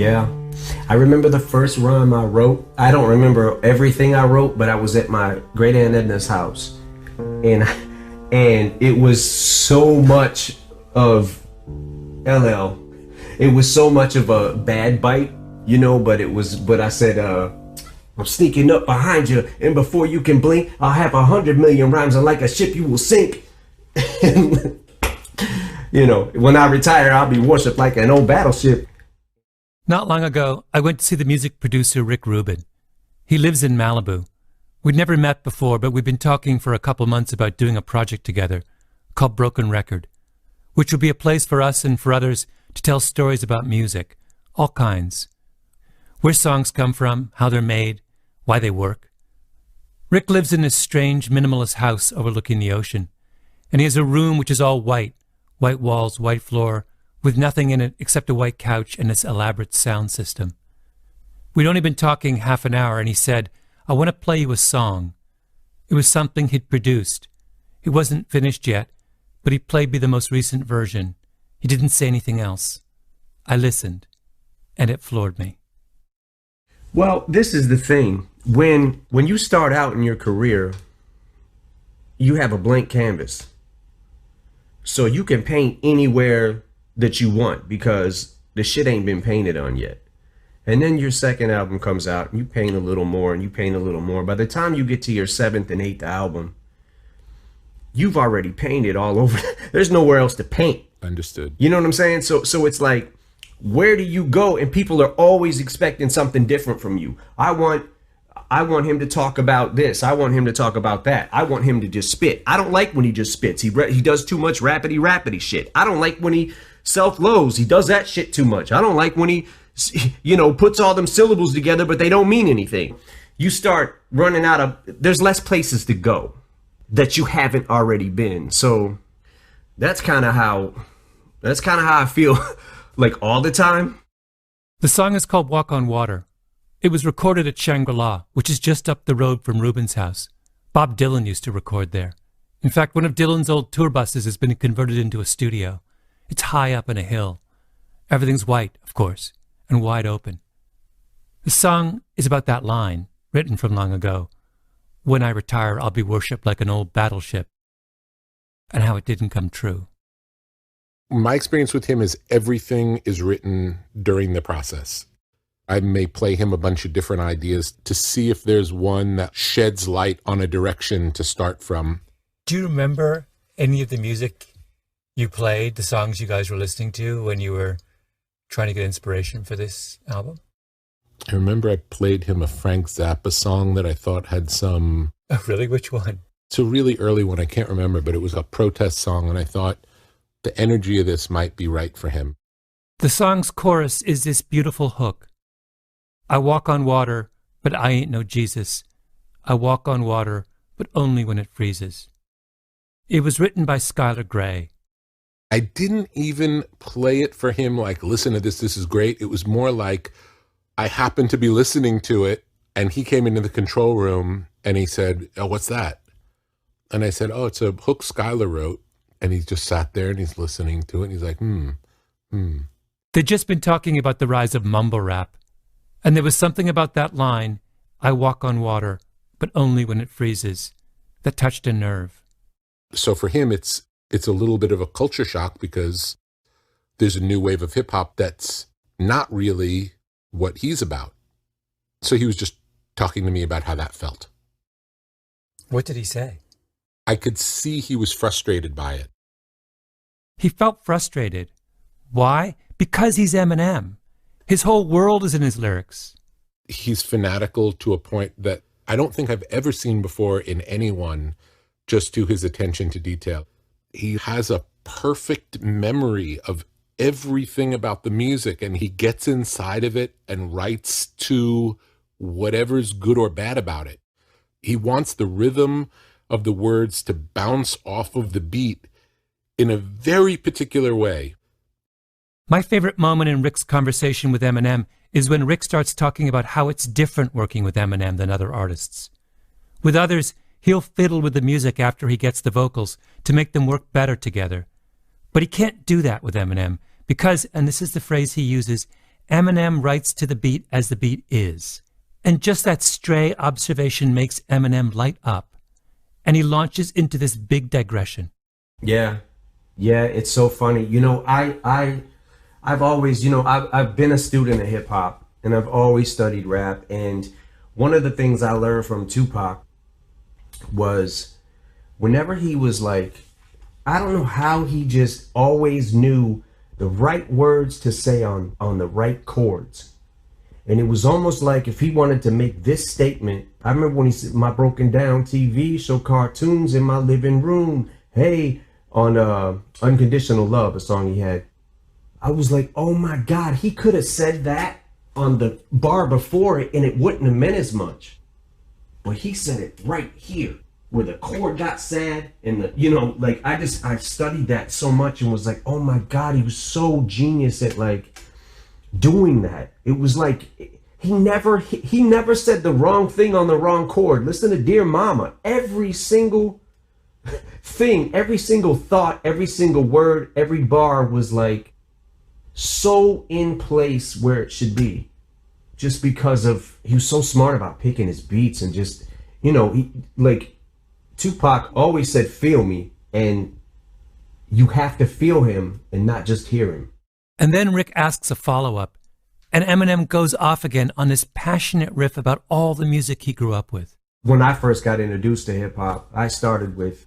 Yeah. I remember the first rhyme I wrote. I don't remember everything I wrote, but I was at my great aunt Edna's house. And it was so much of LL. It was so much of a bad bite, you know, but I said, I'm sneaking up behind you, and before you can blink, I'll have 100 million rhymes, and like a ship you will sink. And, you know, when I retire, I'll be worshipped like an old battleship. Not long ago, I went to see the music producer Rick Rubin. He lives in Malibu. We'd never met before, but we've been talking for a couple months about doing a project together called Broken Record, which will be a place for us and for others to tell stories about music, all kinds. Where songs come from, how they're made, why they work. Rick lives in this strange minimalist house overlooking the ocean, and he has a room which is all white walls, white floor, with nothing in it except a white couch and its elaborate sound system. We'd only been talking half an hour, and he said, I want to play you a song. It was something he'd produced. It wasn't finished yet, but he played me the most recent version. He didn't say anything else. I listened, and it floored me. Well, this is the thing. When you start out in your career, you have a blank canvas. So you can paint anywhere that you want because the shit ain't been painted on yet. And then your second album comes out and you paint a little more and you paint a little more. By the time you get to your seventh and eighth album, you've already painted all over. There's nowhere else to paint. Understood. You know what I'm saying? So it's like, where do you go? And people are always expecting something different from you. I want him to talk about this. I want him to talk about that. I want him to just spit. I don't like when he just spits. He does too much rappity shit. I don't like when he self-lows. He does that shit too much. I don't like when he, you know, puts all them syllables together, but they don't mean anything. You start running out of, there's less places to go that you haven't already been. So that's kind of how I feel like all the time. The song is called Walk on Water. It was recorded at Shangri-La, which is just up the road from Rubin's house. Bob Dylan used to record there. In fact, one of Dylan's old tour buses has been converted into a studio. It's high up in a hill. Everything's white, of course, and wide open. The song is about that line, written from long ago, when I retire, I'll be worshipped like an old battleship, and how it didn't come true. My experience with him is everything is written during the process. I may play him a bunch of different ideas to see if there's one that sheds light on a direction to start from. Do you remember any of the music you played, the songs you guys were listening to when you were trying to get inspiration for this album? I remember I played him a Frank Zappa song that I thought had some... Oh, really? Which one? It's a really early one. I can't remember, but it was a protest song, and I thought the energy of this might be right for him. The song's chorus is this beautiful hook. I walk on water, but I ain't no Jesus. I walk on water, but only when it freezes. It was written by Skylar Grey. I didn't even play it for him like, listen to this, this is great. It was more like I happened to be listening to it, and he came into the control room, and he said, oh, what's that? And I said, oh, it's a hook Skylar wrote. And he just sat there, and he's listening to it, and he's like, They'd just been talking about the rise of mumble rap. And there was something about that line, I walk on water, but only when it freezes, that touched a nerve. So for him, it's a little bit of a culture shock because there's a new wave of hip-hop that's not really what he's about. So he was just talking to me about how that felt. What did he say? I could see he was frustrated by it. He felt frustrated. Why? Because he's Eminem. His whole world is in his lyrics. He's fanatical to a point that I don't think I've ever seen before in anyone, just to his attention to detail. He has a perfect memory of everything about the music, and he gets inside of it and writes to whatever's good or bad about it. He wants the rhythm of the words to bounce off of the beat in a very particular way. My favorite moment in Rick's conversation with Eminem is when Rick starts talking about how it's different working with Eminem than other artists. With others, he'll fiddle with the music after he gets the vocals to make them work better together. But he can't do that with Eminem because, and this is the phrase he uses, Eminem writes to the beat as the beat is. And just that stray observation makes Eminem light up. And he launches into this big digression. Yeah. Yeah, it's so funny. You know, I've always, you know, I've been a student of hip hop and I've always studied rap. And one of the things I learned from Tupac was whenever he was like, I don't know how he just always knew the right words to say on the right chords. And it was almost like if he wanted to make this statement, I remember when he said, my broken down TV show cartoons in my living room. Hey, on Unconditional Love, a song he had. I was like, oh my God, he could have said that on the bar before it and it wouldn't have meant as much. But he said it right here where the chord got sad and the, you know, like I studied that so much and was like, oh my God, he was so genius at like doing that. It was like he never said the wrong thing on the wrong chord. Listen to Dear Mama. Every single thing, every single thought, every single word, every bar was like so in place where it should be. Just because of he was so smart about picking his beats and just, you know, he, like Tupac always said, feel me, and you have to feel him and not just hear him. And then Rick asks a follow-up, and Eminem goes off again on this passionate riff about all the music he grew up with. When I first got introduced to hip-hop, I started with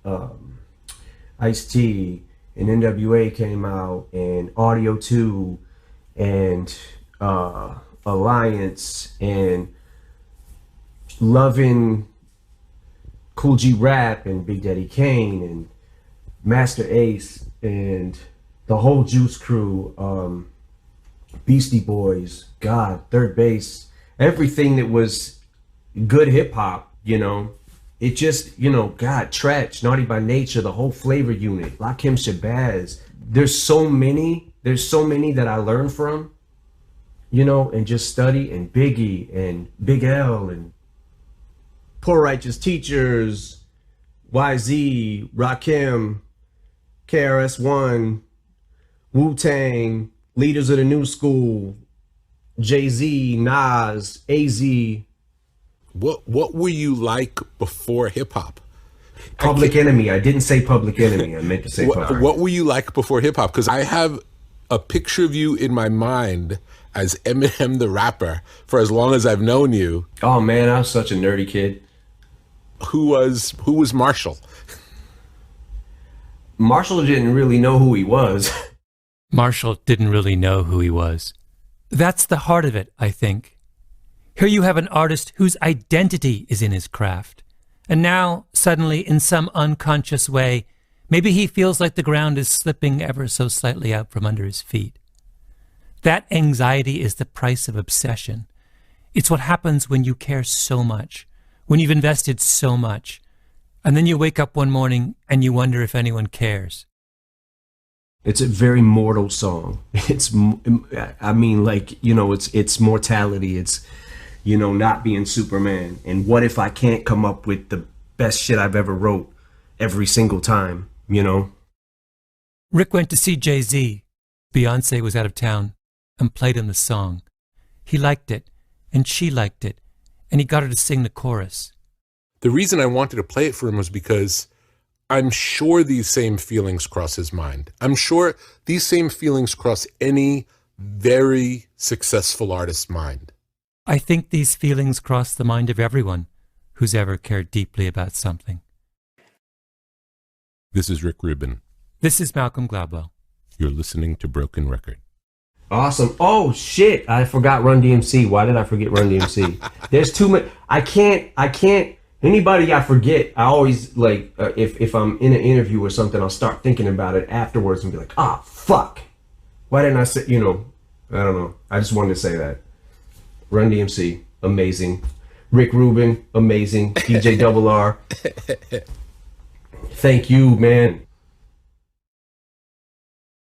Ice-T, and NWA came out, and Audio 2, and Alliance, and loving Cool G Rap and Big Daddy Kane and Master Ace and the whole Juice Crew, Beastie Boys, God, Third Base, everything that was good hip hop, you know, it just, you know, God, Tretch, Naughty by Nature, the whole Flavor Unit, Lakim Shabazz. There's so many that I learned from, you know, and just study, and Biggie and Big L and Poor Righteous Teachers, YZ, Rakim, KRS-One, Wu-Tang, Leaders of the New School, Jay-Z, Nas, AZ. What were you like before hip hop? Public Enemy. I didn't say Public Enemy. I meant to say Public. What were you like before hip hop? Because I have a picture of you in my mind as Eminem the rapper for as long as I've known you. Oh man, I was such a nerdy kid. Who was Marshall? Marshall didn't really know who he was. Marshall didn't really know who he was. That's the heart of it, I think. Here you have an artist whose identity is in his craft. And now, suddenly, in some unconscious way, maybe he feels like the ground is slipping ever so slightly out from under his feet. That anxiety is the price of obsession. It's what happens when you care so much, when you've invested so much, and then you wake up one morning and you wonder if anyone cares. It's a very mortal song. I mean, like, you know, it's mortality. It's, you know, not being Superman. And what if I can't come up with the best shit I've ever wrote every single time, you know? Rick went to see Jay-Z. Beyonce was out of town and played him the song. He liked it, and she liked it, and he got her to sing the chorus. The reason I wanted to play it for him was because I'm sure these same feelings cross his mind. I'm sure these same feelings cross any very successful artist's mind. I think these feelings cross the mind of everyone who's ever cared deeply about something. This is Rick Rubin. This is Malcolm Gladwell. You're listening to Broken Record. Awesome. Oh shit, I forgot Run DMC. Why did I forget Run DMC? There's too much. I can't. Anybody I forget, I always like, if I'm in an interview or something, I'll start thinking about it afterwards and be like, ah, fuck. Why didn't I say, you know, I don't know. I just wanted to say that. Run DMC, amazing. Rick Rubin, amazing. DJ Double R. Thank you, man.